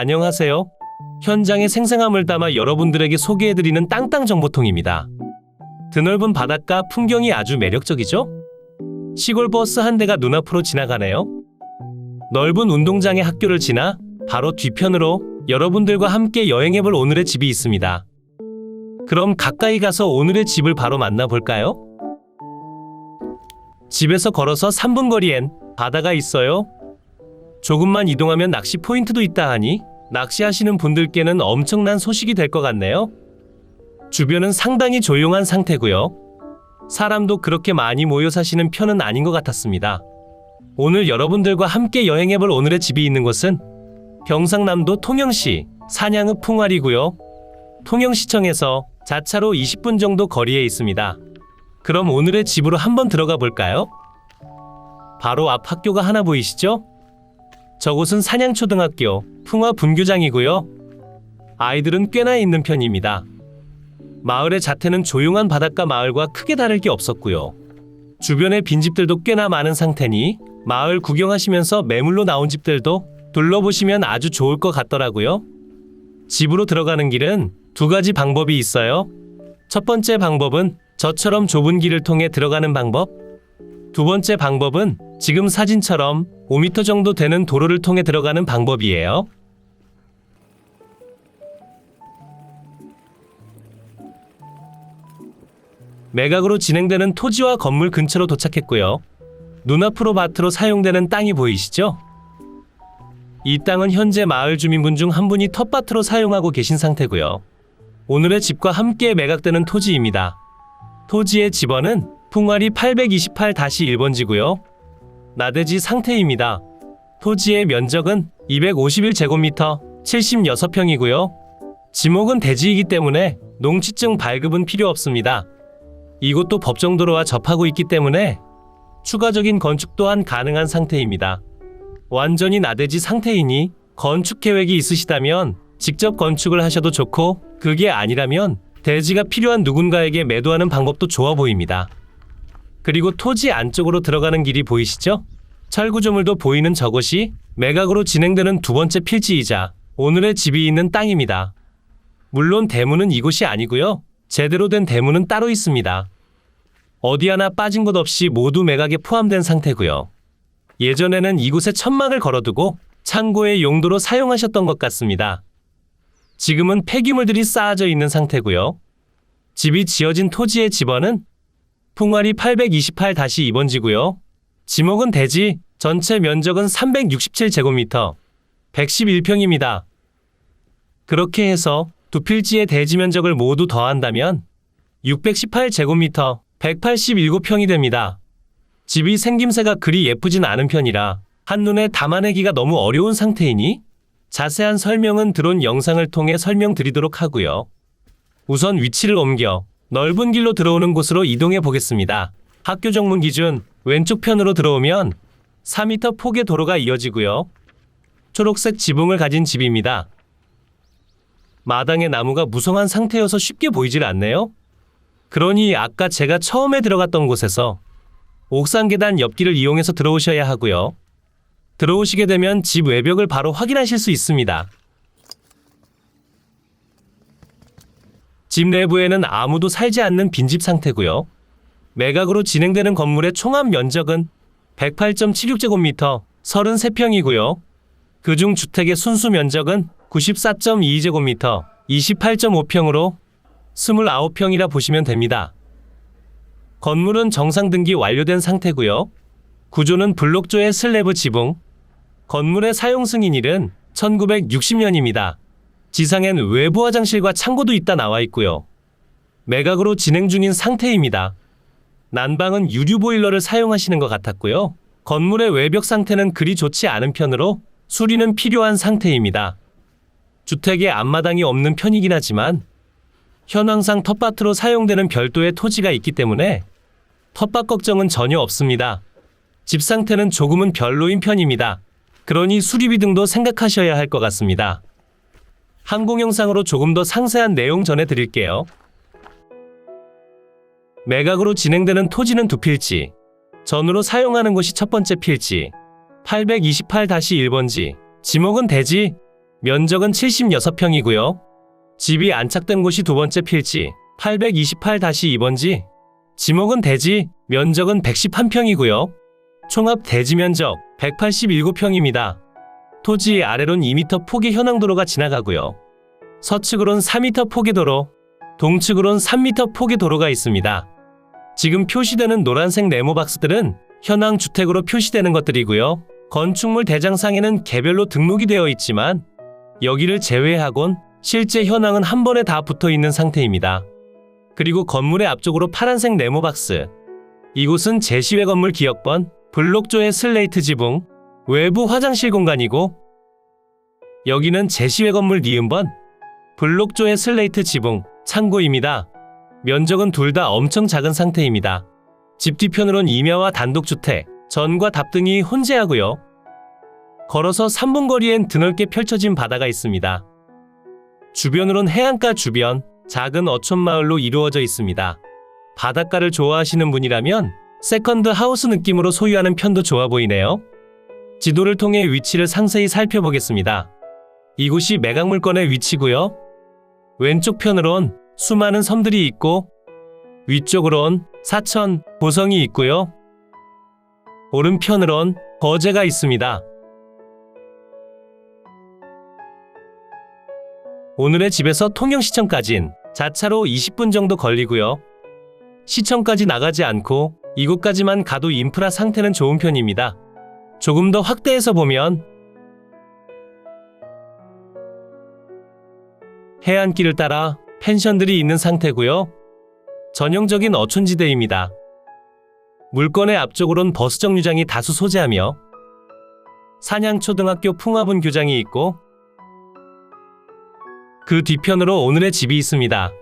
안녕하세요. 현장의 생생함을 담아 여러분들에게 소개해드리는 땅땅 정보통입니다. 드넓은 바닷가 풍경이 아주 매력적이죠? 시골 버스 한 대가 눈앞으로 지나가네요. 넓은 운동장의 학교를 지나 바로 뒤편으로 여러분들과 함께 여행해볼 오늘의 집이 있습니다. 그럼 가까이 가서 오늘의 집을 바로 만나볼까요? 집에서 걸어서 3분 거리엔 바다가 있어요. 조금만 이동하면 낚시 포인트도 있다 하니 낚시하시는 분들께는 엄청난 소식이 될 것 같네요. 주변은 상당히 조용한 상태고요. 사람도 그렇게 많이 모여 사시는 편은 아닌 것 같았습니다. 오늘 여러분들과 함께 여행해볼 오늘의 집이 있는 곳은 경상남도 통영시 산양읍 풍화리고요. 통영시청에서 자차로 20분 정도 거리에 있습니다. 그럼 오늘의 집으로 한번 들어가 볼까요? 바로 앞 학교가 하나 보이시죠? 저곳은 산양초등학교 풍화분교장이고요. 아이들은 꽤나 있는 편입니다. 마을의 자태는 조용한 바닷가 마을과 크게 다를 게 없었고요. 주변에 빈집들도 꽤나 많은 상태니 마을 구경하시면서 매물로 나온 집들도 둘러보시면 아주 좋을 것 같더라고요. 집으로 들어가는 길은 두 가지 방법이 있어요. 첫 번째 방법은 저처럼 좁은 길을 통해 들어가는 방법. 두 번째 방법은 지금 사진처럼 5m 정도 되는 도로를 통해 들어가는 방법이에요. 매각으로 진행되는 토지와 건물 근처로 도착했고요. 눈앞으로 밭으로 사용되는 땅이 보이시죠? 이 땅은 현재 마을 주민분 중 한 분이 텃밭으로 사용하고 계신 상태고요. 오늘의 집과 함께 매각되는 토지입니다. 토지의 집원은 풍화리 828-1번지고요. 나대지 상태입니다. 토지의 면적은 251제곱미터 76평이고요. 지목은 대지이기 때문에 농취증 발급은 필요 없습니다. 이곳도 법정도로와 접하고 있기 때문에 추가적인 건축 또한 가능한 상태입니다. 완전히 나대지 상태이니 건축 계획이 있으시다면 직접 건축을 하셔도 좋고, 그게 아니라면 대지가 필요한 누군가에게 매도하는 방법도 좋아 보입니다. 그리고 토지 안쪽으로 들어가는 길이 보이시죠? 철구조물도 보이는 저곳이 매각으로 진행되는 두 번째 필지이자 오늘의 집이 있는 땅입니다. 물론 대문은 이곳이 아니고요. 제대로 된 대문은 따로 있습니다. 어디 하나 빠진 것 없이 모두 매각에 포함된 상태고요. 예전에는 이곳에 천막을 걸어두고 창고의 용도로 사용하셨던 것 같습니다. 지금은 폐기물들이 쌓아져 있는 상태고요. 집이 지어진 토지의 집원은 풍화리 828-2번지고요. 지목은 대지, 전체 면적은 367제곱미터 111평입니다. 그렇게 해서 두 필지의 대지 면적을 모두 더한다면 618제곱미터 187평이 됩니다. 집이 생김새가 그리 예쁘진 않은 편이라 한눈에 담아내기가 너무 어려운 상태이니 자세한 설명은 드론 영상을 통해 설명드리도록 하고요. 우선 위치를 옮겨 넓은 길로 들어오는 곳으로 이동해 보겠습니다. 학교 정문 기준 왼쪽 편으로 들어오면 4m 폭의 도로가 이어지고요. 초록색 지붕을 가진 집입니다. 마당의 나무가 무성한 상태여서 쉽게 보이질 않네요. 그러니 아까 제가 처음에 들어갔던 곳에서 옥상 계단 옆길을 이용해서 들어오셔야 하고요. 들어오시게 되면 집 외벽을 바로 확인하실 수 있습니다. 집 내부에는 아무도 살지 않는 빈집 상태고요. 매각으로 진행되는 건물의 총합 면적은 108.76제곱미터 33평이고요. 그중 주택의 순수 면적은 94.22제곱미터 28.5평으로 29평이라 보시면 됩니다. 건물은 정상 등기 완료된 상태고요. 구조는 블록조의 슬래브 지붕. 건물의 사용 승인일은 1960년입니다. 지상엔 외부 화장실과 창고도 있다 나와 있고요. 매각으로 진행 중인 상태입니다. 난방은 유류 보일러를 사용하시는 것 같았고요. 건물의 외벽 상태는 그리 좋지 않은 편으로 수리는 필요한 상태입니다. 주택에 앞마당이 없는 편이긴 하지만 현황상 텃밭으로 사용되는 별도의 토지가 있기 때문에 텃밭 걱정은 전혀 없습니다. 집 상태는 조금은 별로인 편입니다. 그러니 수리비 등도 생각하셔야 할 것 같습니다. 항공 영상으로 조금 더 상세한 내용 전해드릴게요. 매각으로 진행되는 토지는 두 필지. 전으로 사용하는 곳이 첫 번째 필지 828-1번지. 지목은 대지. 면적은 76평이고요. 집이 안착된 곳이 두 번째 필지 828-2번지, 지목은 대지, 면적은 111평이고요. 총합 대지 면적 187평입니다. 토지 아래론 2m 폭의 현황도로가 지나가고요. 서측으론 4m 폭의 도로, 동측으론 3m 폭의 도로가 있습니다. 지금 표시되는 노란색 네모 박스들은 현황 주택으로 표시되는 것들이고요. 건축물 대장상에는 개별로 등록이 되어 있지만 여기를 제외하곤 실제 현황은 한 번에 다 붙어 있는 상태입니다. 그리고 건물의 앞쪽으로 파란색 네모 박스, 이곳은 제시외 건물 기역번, 블록조의 슬레이트 지붕, 외부 화장실 공간이고, 여기는 제시외 건물 니은번, 블록조의 슬레이트 지붕, 창고입니다. 면적은 둘 다 엄청 작은 상태입니다. 집 뒤편으론 임야와 단독주택, 전과 답 등이 혼재하고요. 걸어서 3분 거리엔 드넓게 펼쳐진 바다가 있습니다. 주변으론 해안가 주변, 작은 어촌마을로 이루어져 있습니다. 바닷가를 좋아하시는 분이라면 세컨드 하우스 느낌으로 소유하는 편도 좋아 보이네요. 지도를 통해 위치를 상세히 살펴보겠습니다. 이곳이 매각물건의 위치고요. 왼쪽 편으론 수많은 섬들이 있고 위쪽으론 사천, 보성이 있고요. 오른편으론 거제가 있습니다. 오늘의 집에서 통영시청까진 자차로 20분 정도 걸리고요. 시청까지 나가지 않고 이곳까지만 가도 인프라 상태는 좋은 편입니다. 조금 더 확대해서 보면 해안길을 따라 펜션들이 있는 상태고요. 전형적인 어촌지대입니다. 물건의 앞쪽으론 버스 정류장이 다수 소재하며 산양초등학교 풍화분 교장이 있고 그 뒤편으로 오늘의 집이 있습니다.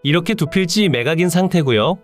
이렇게 두 필지 매각인 상태고요.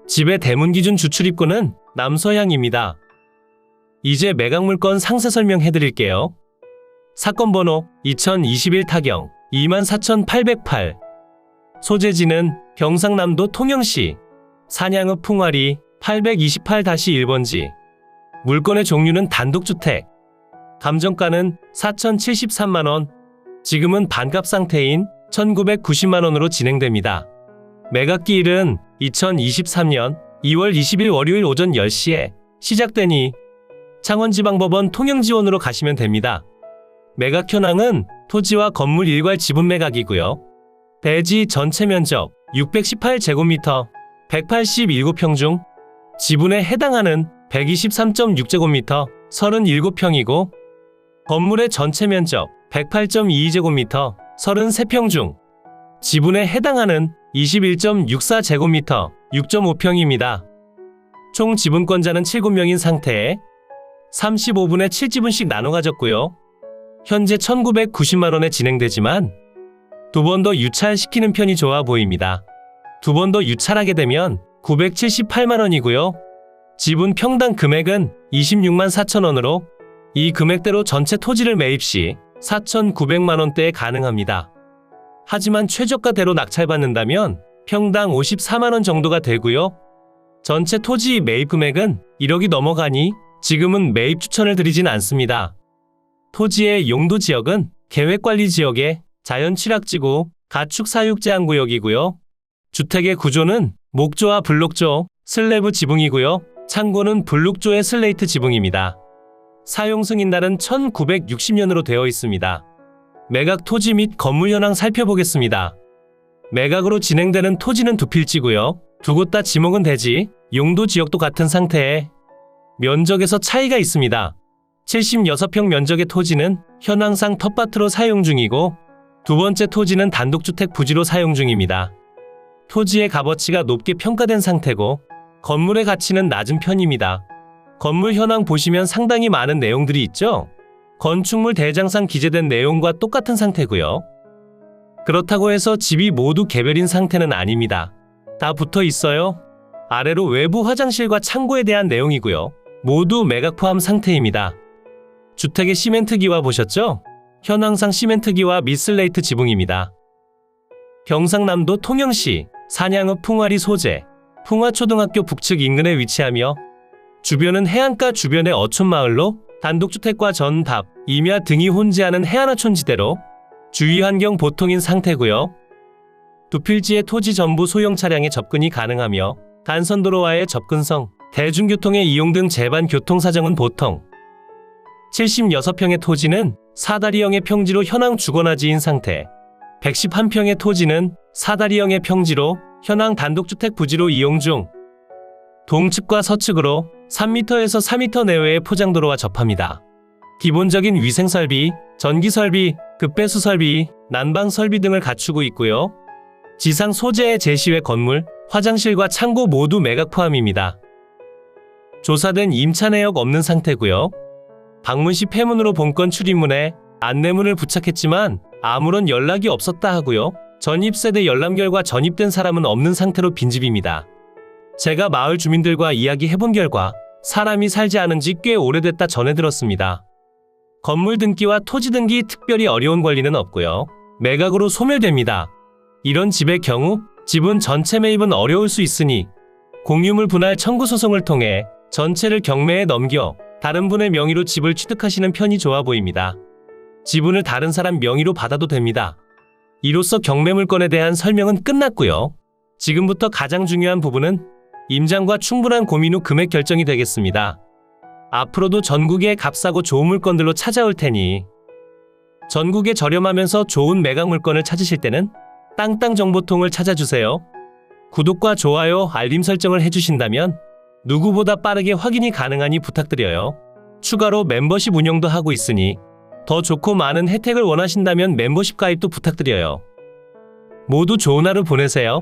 집의 대문 기준 주출입구는 남서향입니다. 이제 매각물건 상세 설명해드릴게요. 사건 번호 2021 타경 24808, 소재지는 경상남도 통영시, 산양읍 풍화리 828-1번지, 물건의 종류는 단독주택, 감정가는 4,073만원, 지금은 반값 상태인 1,990만원으로 진행됩니다. 매각기일은 2023년 2월 20일 월요일 오전 10시에 시작되니 창원지방법원 통영지원으로 가시면 됩니다. 매각 현황은 토지와 건물 일괄 지분 매각이고요. 대지 전체 면적 618제곱미터, 187평 중 지분에 해당하는 123.6제곱미터, 37평이고 건물의 전체 면적 108.22제곱미터, 33평 중 지분에 해당하는 21.64제곱미터, 6.5평입니다. 총 지분권자는 7명인 상태에 35분의 7지분씩 나눠 가졌고요. 현재 1,990만원에 진행되지만 두 번 더 유찰시키는 편이 좋아 보입니다. 두 번 더 유찰하게 되면 978만원이고요. 지분 평당 금액은 26만 4천원으로 이 금액대로 전체 토지를 매입 시 4,900만원대에 가능합니다. 하지만 최저가대로 낙찰받는다면 평당 54만원 정도가 되고요. 전체 토지 매입 금액은 1억이 넘어가니 지금은 매입 추천을 드리진 않습니다. 토지의 용도 지역은 계획관리지역의 자연취락지구, 가축사육제한구역이고요. 주택의 구조는 목조와 블록조, 슬래브 지붕이고요. 창고는 블록조의 슬레이트 지붕입니다. 사용 승인날은 1960년으로 되어 있습니다. 매각 토지 및 건물 현황 살펴보겠습니다. 매각으로 진행되는 토지는 두 필지고요. 두 곳 다 지목은 대지, 용도 지역도 같은 상태에 면적에서 차이가 있습니다. 76평 면적의 토지는 현황상 텃밭으로 사용 중이고 두 번째 토지는 단독주택 부지로 사용 중입니다. 토지의 값어치가 높게 평가된 상태고 건물의 가치는 낮은 편입니다. 건물 현황 보시면 상당히 많은 내용들이 있죠? 건축물 대장상 기재된 내용과 똑같은 상태고요. 그렇다고 해서 집이 모두 개별인 상태는 아닙니다. 다 붙어 있어요. 아래로 외부 화장실과 창고에 대한 내용이고요. 모두 매각 포함 상태입니다. 주택의 시멘트기와 보셨죠? 현황상 시멘트기와 미슬레이트 지붕입니다. 경상남도 통영시 산양읍 풍화리 소재, 풍화초등학교 북측 인근에 위치하며 주변은 해안가 주변의 어촌마을로 단독주택과 전답, 임야 등이 혼재하는 해안하촌지대로 주위 환경 보통인 상태고요. 두 필지의 토지 전부 소형 차량의 접근이 가능하며 간선도로와의 접근성, 대중교통의 이용 등 제반 교통 사정은 보통. 76평의 토지는 사다리형의 평지로 현황 주거나지인 상태, 111평의 토지는 사다리형의 평지로 현황 단독주택 부지로 이용 중. 동측과 서측으로 3m에서 4m 내외의 포장도로와 접합니다. 기본적인 위생설비, 전기설비, 급배수설비, 난방설비 등을 갖추고 있고요. 지상 소재의 제시외 건물, 화장실과 창고 모두 매각 포함입니다. 조사된 임차 내역 없는 상태고요. 방문 시 폐문으로 본건 출입문에 안내문을 부착했지만 아무런 연락이 없었다 하고요. 전입세대 열람 결과 전입된 사람은 없는 상태로 빈집입니다. 제가 마을 주민들과 이야기해본 결과 사람이 살지 않은 지 꽤 오래됐다 전해 들었습니다. 건물 등기와 토지 등기 특별히 어려운 권리는 없고요. 매각으로 소멸됩니다. 이런 집의 경우 집은 전체 매입은 어려울 수 있으니 공유물 분할 청구 소송을 통해 전체를 경매에 넘겨 다른 분의 명의로 집을 취득하시는 편이 좋아 보입니다. 지분을 다른 사람 명의로 받아도 됩니다. 이로써 경매물건에 대한 설명은 끝났고요. 지금부터 가장 중요한 부분은 임장과 충분한 고민 후 금액 결정이 되겠습니다. 앞으로도 전국에 값싸고 좋은 물건들로 찾아올 테니 전국에 저렴하면서 좋은 매각 물건을 찾으실 때는 땅땅정보통을 찾아주세요. 구독과 좋아요, 알림 설정을 해주신다면 누구보다 빠르게 확인이 가능하니 부탁드려요. 추가로 멤버십 운영도 하고 있으니 더 좋고 많은 혜택을 원하신다면 멤버십 가입도 부탁드려요. 모두 좋은 하루 보내세요.